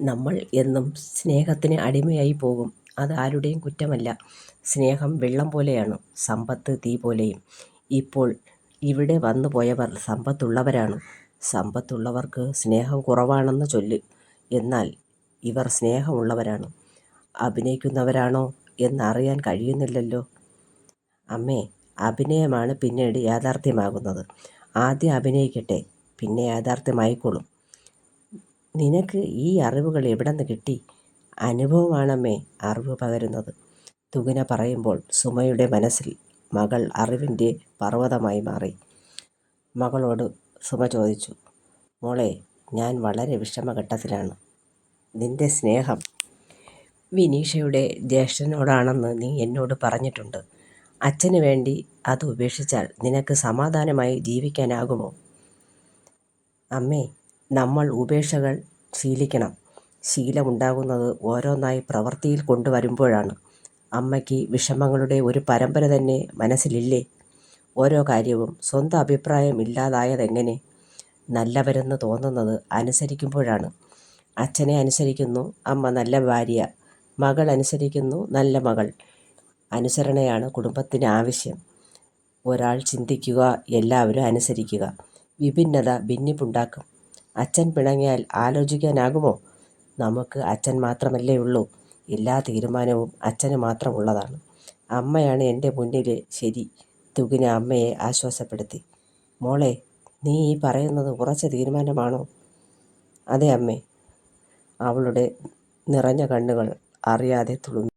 നമ്മൾ എന്നും സ്നേഹത്തിന് അടിമയായി പോകും. അത് ആരുടെയും കുറ്റമല്ല. സ്നേഹം വെള്ളം പോലെയാണ്, സമ്പത്ത് തീ പോലെയും. ഇപ്പോൾ ഇവിടെ വന്നു പോയവർ സമ്പത്തുള്ളവരാണ്. സമ്പത്തുള്ളവർക്ക് സ്നേഹം കുറവാണെന്ന് ചൊല്ല്. എന്നാൽ ഇവർ സ്നേഹമുള്ളവരാണ്. അഭിനയിക്കുന്നവരാണോ എന്നറിയാൻ കഴിയുന്നില്ലല്ലോ. അമ്മേ, അഭിനയമാണ് പിന്നീട് യാഥാർത്ഥ്യമാകുന്നത്. ആദ്യം അഭിനയിക്കട്ടെ, പിന്നെ യാഥാർത്ഥ്യമായിക്കോളും. നിനക്ക് ഈ അറിവുകൾ എവിടെന്ന് കിട്ടി? അനുഭവമാണമ്മേ അറിവ് പകരുന്നത്. തുകന പറയുമ്പോൾ സുമയുടെ മനസ്സിൽ മകൾ അറിവിൻ്റെ പർവ്വതമായി മാറി. മകളോട് സുമ ചോദിച്ചു, മോളെ, ഞാൻ വളരെ വിഷമഘട്ടത്തിലാണ്. നിന്റെ സ്നേഹം വിനീഷയുടെ ജ്യേഷ്ഠനോടാണെന്ന് നീ എന്നോട് പറഞ്ഞിട്ടുണ്ട്. അച്ഛന് വേണ്ടി അത് ഉപേക്ഷിച്ചാൽ നിനക്ക് സമാധാനമായി ജീവിക്കാനാകുമോ? അമ്മേ, നമ്മൾ ഉപേക്ഷകൾ ശീലിക്കണം. ശീലമുണ്ടാകുന്നത് ഓരോന്നായി പ്രവൃത്തിയിൽ കൊണ്ടുവരുമ്പോഴാണ്. അമ്മയ്ക്ക് വിഷമങ്ങളുടെ ഒരു പരമ്പര തന്നെ മനസ്സിലില്ലേ? ഓരോ കാര്യവും സ്വന്തം അഭിപ്രായം ഇല്ലാതായതെങ്ങനെ? നല്ലവരെന്ന് തോന്നുന്നത് അനുസരിക്കുമ്പോഴാണ്. അച്ഛനെ അനുസരിക്കുന്നു അമ്മ, നല്ല ഭാര്യ. മകൾ അനുസരിക്കുന്നു, നല്ല മകൾ. അനുസരണയാണ് കുടുംബത്തിന് ആവശ്യം. ഒരാൾ ചിന്തിക്കുക, എല്ലാവരും അനുസരിക്കുക. വിഭിന്നത ഭിന്നിപ്പുണ്ടാക്കും. അച്ഛൻ പിണങ്ങിയാൽ ആലോചിക്കാനാകുമോ? നമുക്ക് അച്ഛൻ മാത്രമല്ലേ ഉള്ളൂ. എല്ലാ തീരുമാനവും അച്ഛന് മാത്രമുള്ളതാണ്. അമ്മയാണ് എൻ്റെ മുന്നിലെ ശരി. തുകിന അമ്മയെ ആശ്വാസപ്പെടുത്തി. മോളെ, നീ ഈ പറയുന്നത് ഉറച്ച തീരുമാനമാണോ? അതെ അമ്മേ. അവളുടെ നിറഞ്ഞ കണ്ണുകൾ അറിയാതെ തുളുമ്പി.